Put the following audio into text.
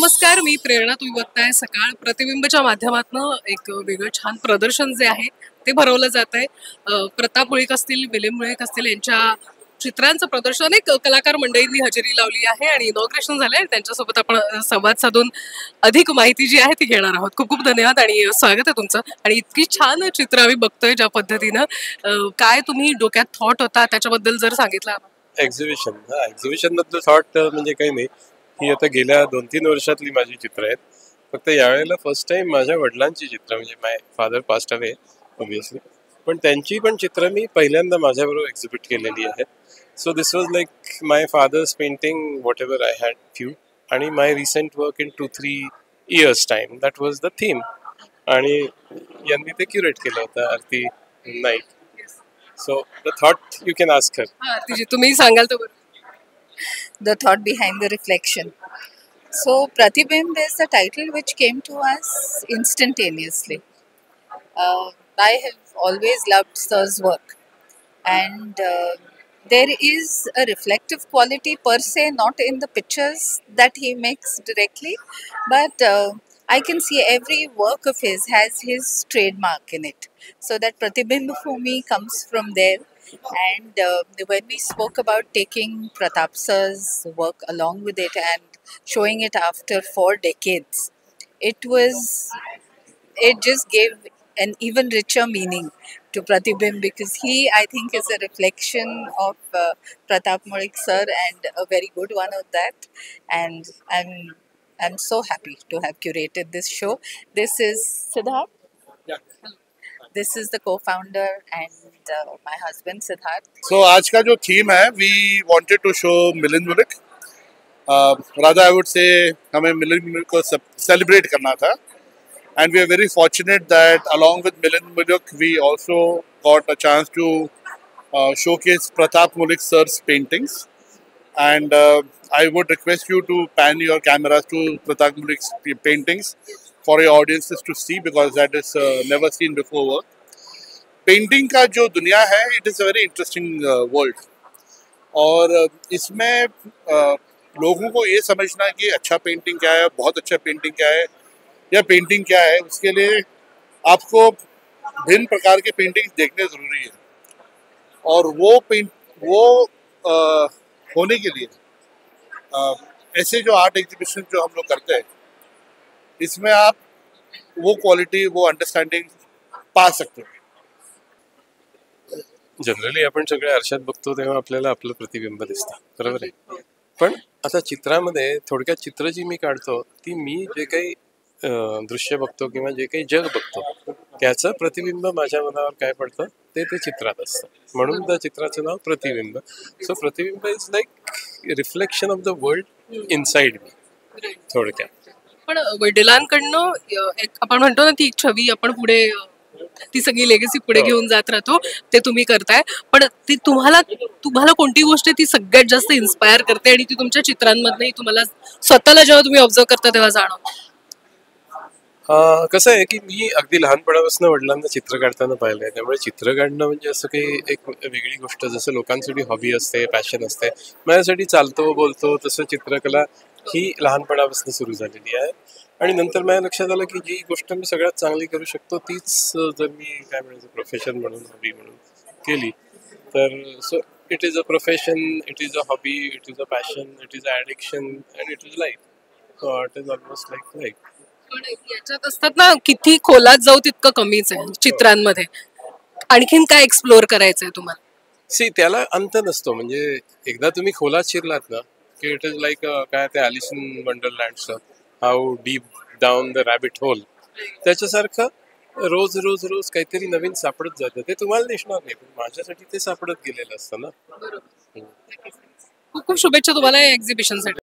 नमस्कार, मी प्रेरणा. तुम्ही बघताय सकाळ प्रतिबिंबच्या माध्यमातून एक वेगळं छान प्रदर्शन जे आहे ते भरवलं जात आहे. प्रताप मुळीक असतील, मिलिंद मुळीक असतील यांच्या चित्रांचं प्रदर्शन अनेक कलाकार मंडळींनी हजेरी लावली आहे आणि इनॉग्रेशन झालंय. त्यांच्यासोबत आपण संवाद साधून अधिक माहिती जी आहे ती घेणार आहोत. खूप खूप धन्यवाद आणि स्वागत आहे तुमचं. आणि इतकी छान चित्र आम्ही बघतोय ज्या पद्धतीनं, काय तुम्ही डोक्यात थॉट होता त्याच्याबद्दल जर सांगितलं. एक्झिबिशन बद्दल थॉट म्हणजे काही नाही. ही आता गेल्या 2-3 वर्षातली माझी चित्र आहेत. फक्त यावेळेला फर्स्ट टाइम माझ्या वडिलांची चित्र, म्हणजे माय फादर पास्ट अवे ऑब्विसली, पण त्यांची पण चित्र मी पहिल्यांदा माझ्याबरोबर एक्झिबिट केलेली आहेत. So this was like my father's painting what ever I had few, आणि my recent work in 2-3 years time, that was the theme. आणि यांनी ते क्युरेट केलं होतं, आरती नाईट. So the thought you can ask her. तुम्ही सांगाल तर. The thought behind the reflection. So Pratibimb is the title which came to us instantaneously. I have always loved Sir's work, and there is a reflective quality per se, not in the pictures that he makes directly, but I can see every work of his has his trademark in it. So that Pratibimb for me comes from there. And when we spoke about taking Pratap Sir's work along with it and showing it after 4 decades, it just gave an even richer meaning to Pratibimb, because he, I think, is a reflection of Pratap Mulik sir, and a very good one of that. And I'm so happy to have curated this show. This is Siddharth. Yeah. This is the co-founder and my husband Siddharth. So आज का जो theme है, we wanted to show Milind Mulik. Rather I would say हमें Milind Mulik को celebrate करना था. And we are very fortunate that along with Milind Mulik, we also got a chance to showcase Pratap Mulik sir's paintings. And I would request you to pan your cameras to Pratap Mulik's paintings for your audiences to see, because that is never seen before work. Painting का जो दुनिया है, it is a very interesting world. और इसमें लोगों को ये समझना कि अच्छा पेंटिंग क्या है, बहुत अच्छा पेंटिंग क्या है, या पेंटिंग क्या है, उसके लिए आपको भिन्न प्रकार के पेंटिंग्स देखने ज़रूरी है. और वो होने के लिए ऐसे जो आर्ट एग्जीबिशन जो हम लोग करते हैं, इसमें आप वो क्वालिटी, वो अंडरस्टँडिंग पा सकते हो. जनरली आपण सगळे आरशात बघतो तेव्हा आपल्याला आपलं प्रतिबिंब दिसतं, बरोबर आहे. पण आता चित्रामध्ये थोडक्यात चित्र जी मी काढतो ती मी जे काही दृश्य बघतो किंवा जे काही जग बघतो त्याचं प्रतिबिंब माझ्या मनावर काय पडतं ते चित्रात असतं. म्हणून त्या चित्राचं नाव प्रतिबिंब. सो प्रतिबिंब is like reflection of the world inside me, थोडक्यात. पण वडिलांकडनं आपण म्हणतो ना, ती छवी आपण पुढे, ती सगळी लेगसी पुढे घेऊन जात राहतो, ते तुम्ही करताय. पण ती तुम्हाला कोणती गोष्ट ती सगळ्यात जास्त इन्स्पायर करते आणि ती तुमच्या चित्रांमधनंही तुम्हाला स्वतःला जेव्हा तुम्ही ऑब्झर्व करता तेव्हा जाणवतं? कसं आहे की मी अगदी लहानपणापासून वडिलांना चित्र काढताना पाहिलंय, त्यामुळे चित्र काढणं म्हणजे असं काही एक वेगळी गोष्ट, जसं लोकांसाठी हॉबी असते, पॅशन असते, माझ्यासाठी चालतो बोलतो तसं चित्रकला ही लहानपणापासून सुरू झालेली आहे. आणि नंतर माझ्या लक्षात आलं की जी गोष्ट मी सगळ्यात चांगली करू शकतो तीच जर मी काय म्हणायचं प्रोफेशन म्हणून, हॉबी म्हणून केली तर so it is a profession, it is a hobby, it is a passion, it is a addiction, and it is life. So it is almost like life. पण याच्यात असतात ना, किती खोलात जाऊ तितकं कमीच आहे चित्रांमध्ये. आणखीन काय एक्सप्लोअर करायचंय तुम्हाला? सी, त्याला अंत नसतो. म्हणजे एकदा तुम्ही खोलात शिरलात ना की इट इज लाईक काय ते अलिस इन वंडरलँडचं how deep down the rabbit hole, त्याच्यासारखं रोज रोज रोज काहीतरी नवीन सापडत जातं. ते तुम्हाला दिसणार नाही, पण माझ्यासाठी ते सापडत गेलेलं असतं ना. खूप खूप शुभेच्छा तुम्हाला या एक्झिबिशनसाठी.